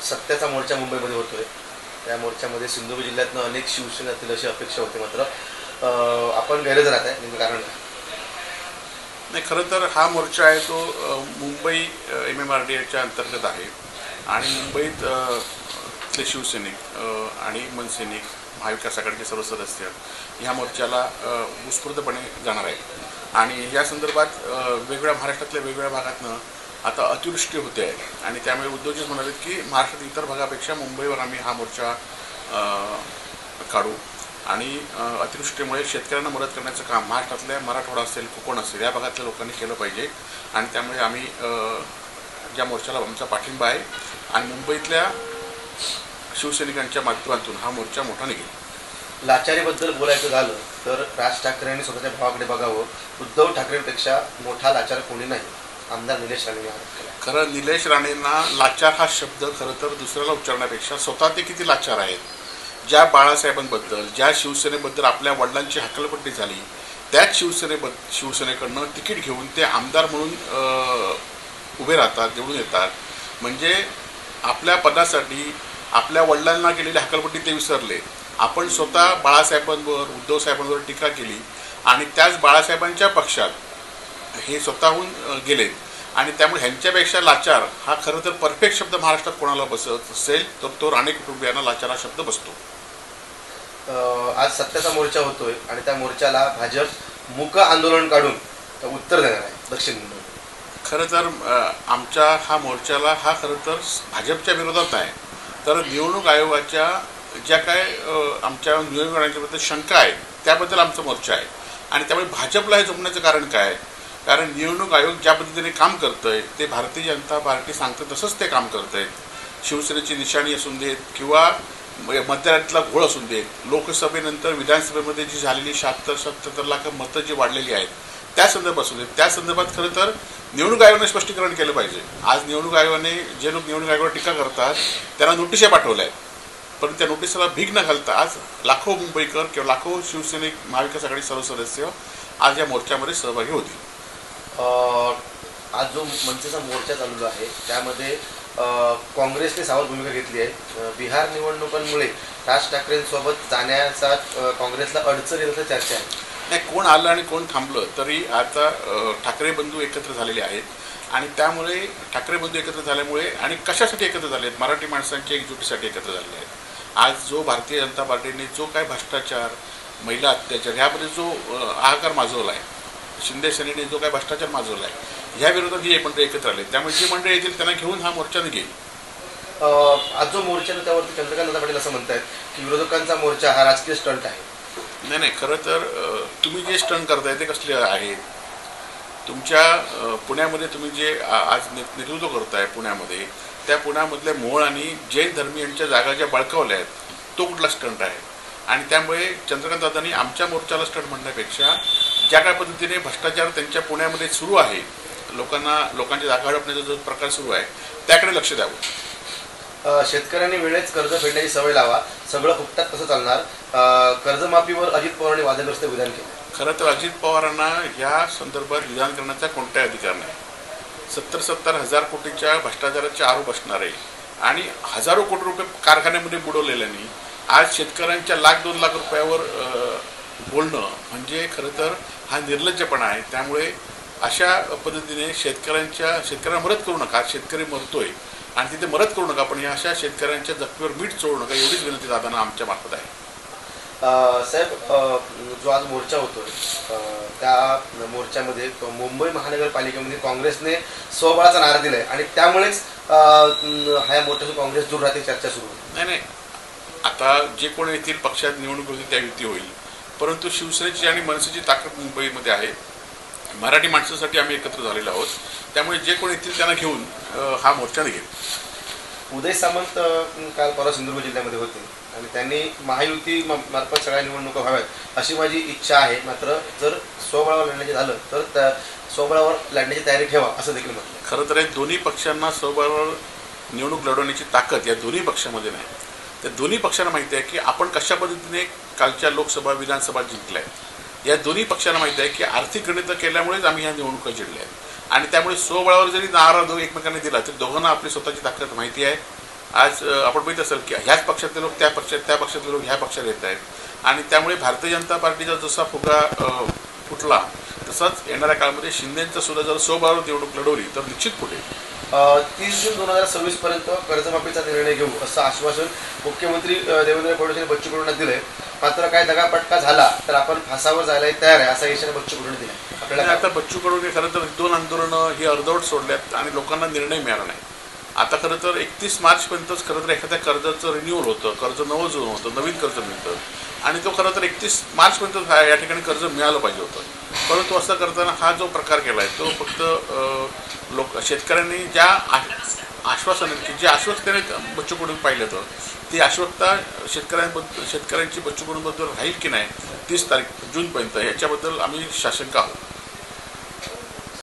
सत्याचा मोर्चा मुंबईमध्ये होतोय. त्या मोर्चामध्ये सिंधुदुर्ग जिल्ह्यातनं अनेक शिवसेनेतील अशी अपेक्षा होती, मात्र आपण गैरहजर राहत आहे. नेमकं कारण नाही, खरं तर हा मोर्चा आहे तो मुंबई MMRDAच्या अंतर्गत आहे आणि मुंबईत तले शिवसैनिक आणि मनसैनिक महाविकास आघाडीचे सर्व सदस्य ह्या मोर्चाला उत्स्फूर्तपणे जाणार आहेत आणि या संदर्भात वेगवेगळ्या महाराष्ट्रातल्या वेगवेगळ्या भागातनं आता अतिवृष्टी होते आहे आणि त्यामुळे उद्योजक म्हणालेत की महाराष्ट्रात इतर भागापेक्षा मुंबईवर आम्ही हा मोर्चा काढू आणि अतिवृष्टीमुळे शेतकऱ्यांना मदत करण्याचं काम महाराष्ट्रातल्या मराठवाडा असेल, कोकण असेल या भागातल्या लोकांनी केलं पाहिजे आणि त्यामुळे आम्ही ज्या मोर्चाला आमचा पाठिंबा आहे आणि मुंबईतल्या शिवसैनिकांच्या माध्यमातून हा मोर्चा मोठा निघेल. लाचारीबद्दल बोलायचं झालं तर राज ठाकरे यांनी स्वतःच्या भावाकडे बघावं. उद्धव ठाकरेंपेक्षा मोठा लाचार कोणी नाही, आमदार निलेश राणेंनी आरोप केला. खरं निलेश राणेंना लाचार हा शब्द खरं तर दुसऱ्याला उच्चारण्यापेक्षा स्वतः ते किती लाचार आहेत. ज्या बाळासाहेबांबद्दल, ज्या शिवसेनेबद्दल आपल्या वडिलांची हकलपट्टी झाली, त्याच शिवसेनेकडनं तिकीट घेऊन ते आमदार म्हणून उभे राहतात, निवडून येतात. म्हणजे आपल्या पदासाठी आपल्या वडिलांना केलेली हकलपट्टी ते विसरले. आपण स्वतः बाळासाहेबांवर, उद्धव साहेबांवर टीका केली आणि त्याच बाळासाहेबांच्या पक्षात हे स्वतःहून गेले आणि त्यामुळे ह्यांच्यापेक्षा लाचार हा खरं तर परफेक्ट शब्द महाराष्ट्रात कोणाला बसत असेल तर तो राणे कुटुंबियांना लाचार हा शब्द बसतो. आज सत्याचा मोर्चा होतोय आणि त्या मोर्चाला भाजप मूक आंदोलन काढून उत्तर देणार आहे दक्षिण मुंबई. खरं तर आमच्या हा मोर्चाला हा खरं तर भाजपच्या विरोधात आहे. तर निवडणूक आयोगाच्या ज्या काय आमच्या निवडणूक आयोगाबद्दल शंका आहे त्याबद्दल आमचा मोर्चा आहे आणि त्यामुळे भाजपला हे जमण्याचं कारण काय? कारण निवडणूक आयोग ज्या पद्धतीने काम करतं आहे ते भारतीय जनता पार्टी सांगतं तसंच ते काम करत आहेत. शिवसेनेची निशाणी असून देत किंवा मतदारातला घोळ असून देत, लोकसभेनंतर विधानसभेमध्ये जी झालेली 76-77 लाख मतं जी वाढलेली आहेत त्या संदर्भात असून देत, त्या संदर्भात खरं तर निवडणूक आयोगाने स्पष्टीकरण केलं पाहिजे. आज निवडणूक आयोगाने जे लोक निवडणूक आयोगावर टीका करतात त्यांना नोटिसा पाठवल्या आहेत, पण त्या नोटिसाला भीक न घालता आज लाखो मुंबईकर किंवा लाखो शिवसैनिक महाविकास आघाडी सर्व सदस्य आज या मोर्चामध्ये सहभागी होतील. आज जो मनसेचा मोर्चा चालू आहे त्यामध्ये काँग्रेसने सावध भूमिका घेतली आहे. बिहार निवडणुकांमुळे राज ठाकरेंसोबत जाण्याचा काँग्रेसला अडचण येण्याची चर्चा आहे. नाही, कोण आलं आणि कोण थांबलं तरी आता ठाकरे बंधू एकत्र झालेले आहेत आणि त्यामुळे ठाकरे बंधू एकत्र झाल्यामुळे आणि कशासाठी एकत्र झाले आहेत? मराठी माणसांच्या एकजुटीसाठी एकत्र झालेले आहेत. आज जो भारतीय जनता पार्टीने जो काय भ्रष्टाचार, महिला अत्याचार ह्यामध्ये जो हाहाकार माजवला आहे, शिंदे सेनेने जो काय भ्रष्टाचार माजवला आहे, ह्या विरोधात ही मंडळी एकत्र आले. त्यामुळे जी मंडळी येतील त्यांना घेऊन हा मोर्चा निघेल. आज जो मोर्चा त्यावरती चंद्रकांत पाटील असं म्हणतात की विरोधकांचा मोर्चा हा राजकीय स्टंट आहे. नाही, खरं तर तुम्ही जे स्टंट करताय ते कसले आहेत? तुमच्या पुण्यामध्ये तुम्ही जे आज नेतृत्व करताय पुण्यामध्ये, त्या पुण्यामधल्या मोळ आणि जैन धर्मीयांच्या जागा ज्या बळकावल्या आहेत तो कुठला स्टंट आहे? आणि त्यामुळे चंद्रकांत दादांनी आमच्या मोर्चाला स्टंट म्हणण्यापेक्षा ज्या काय पद्धतीने भ्रष्टाचार त्यांच्या पुण्यामध्ये सुरू आहे, लोकांच्या जागा हडपण्याचा जो प्रकार सुरू आहे त्याकडे लक्ष द्यावं. शेतकऱ्यांनी वेळेच कर्ज फेडण्याची सवय लावा, सगळं फुकटात कसं चालणार? कर्जमाफीवर अजित पवारांनी वादग्रस्त विधान केलं. खरं तर अजित पवारांना या संदर्भात विधान करण्याचा कोणताही अधिकार नाही. 70 हजार कोटीच्या भ्रष्टाचाराचे आरोप असणारे आणि हजारो कोटी रुपये कारखान्यामध्ये बुडवलेल्यांनी आज शेतकऱ्यांच्या 1-2 लाख रुपयावर बोलणं म्हणजे खरं तर हा निर्लज्जपणा आहे. त्यामुळे अशा पद्धतीने शेतकऱ्यांना मदत करू नका. शेतकरी मरतोय आणि तिथे मदत करू नका, पण या अशा शेतकऱ्यांच्या जखमीवर मीठ चोळू नका, एवढीच विनंती दादांना आमच्या मार्फत आहे. साहेब, जो आज मोर्चा होतोय त्या मोर्चामध्ये मुंबई महानगरपालिकेमध्ये काँग्रेसने स्वबळाचा नारा दिलाय आणि त्यामुळेच ह्या मोर्चातून काँग्रेस दूर राहते चर्चा सुरू होती. नाही, आता जे कोण येथील पक्षात निवडणूक होती त्या युती होईल, परंतु शिवसेनेची आणि मनसेची ताकद मुंबईमध्ये आहे. मराठी माणसासाठी आम्ही एकत्र झालेलो आहोत, त्यामुळे जे कोण येतील त्यांना घेऊन हा मोर्चा निघेल. उदय सामंत काल परवा सिंधुदुर्ग जिल्ह्यामध्ये होते आणि त्यांनी महायुती मार्फत सगळ्या निवडणुका व्हाव्यात अशी माझी इच्छा आहे, मात्र जर स्वबळावर लढण्याचे झालं तर स्वबळावर लढण्याची तयारी ठेवा असं देखील म्हटलं. खरं तर दोन्ही पक्षांना स्वबळावर निवडणूक लढवण्याची ताकद या दोन्ही पक्षामध्ये नाही. त्या दोन्ही पक्षांना माहिती आहे की आपण कशा पद्धतीने कालच्या लोकसभा विधानसभा जिंकल्या आहेत. या दोन्ही पक्षांना माहिती आहे की आर्थिक गणितं केल्यामुळेच आम्ही ह्या निवडणुका जिंकल्या आहेत आणि त्यामुळे स्वबळावर जरी नारा एकमेकांनी दिला तरी दोघांना आपली स्वतःची ताकद माहिती आहे आज आपण बघित असेल की ह्याच पक्षातले लोक त्या पक्षातले लोक ह्या पक्षात येत आहेत आणि त्यामुळे भारतीय जनता पार्टीचा जसा फुगा फुटला तसाच येणाऱ्या काळामध्ये शिंदेंचा सुद्धा जर स्वबळावर निवडणूक लढवली तर निश्चित फुटेल. 30 जून 2026 पर्यंत कर्जमाफीचा निर्णय घेऊ असं आश्वासन मुख्यमंत्री देवेंद्र फडणवीस यांनी बच्चू कडूंना दिलंय. मात्र काय दगापटका झाला तर आपण फासावर जायला तयार आहे असा इशारा बच्चू कडूंनी दिला. आपल्याला आता बच्चू कडून खरं तर 2 आंदोलनं ही अर्धवट सोडल्यात आणि लोकांना निर्णय मिळाला नाही. आता खरं तर 31 मार्चपर्यंतच खरं तर एखाद्या कर्जाचं रिन्युअल होतं, कर्ज नवं जुळून होतं, नवीन कर्ज मिळतं आणि तो खरं तर 31 मार्चपर्यंत या ठिकाणी कर्ज मिळालं पाहिजे होतं. परंतु असं करताना हा जो प्रकार केला आहे तो फक्त शेतकऱ्यांनी ज्या आश्वासनांची जी आश्वस्ततेने बच्चू कडून पाहिलं होतं ती आश्वस्ता शेतकऱ्यांची बच्चू कडूंबद्दल राहील की नाही 30 जूनपर्यंत याच्याबद्दल आम्ही साशंक आहोत.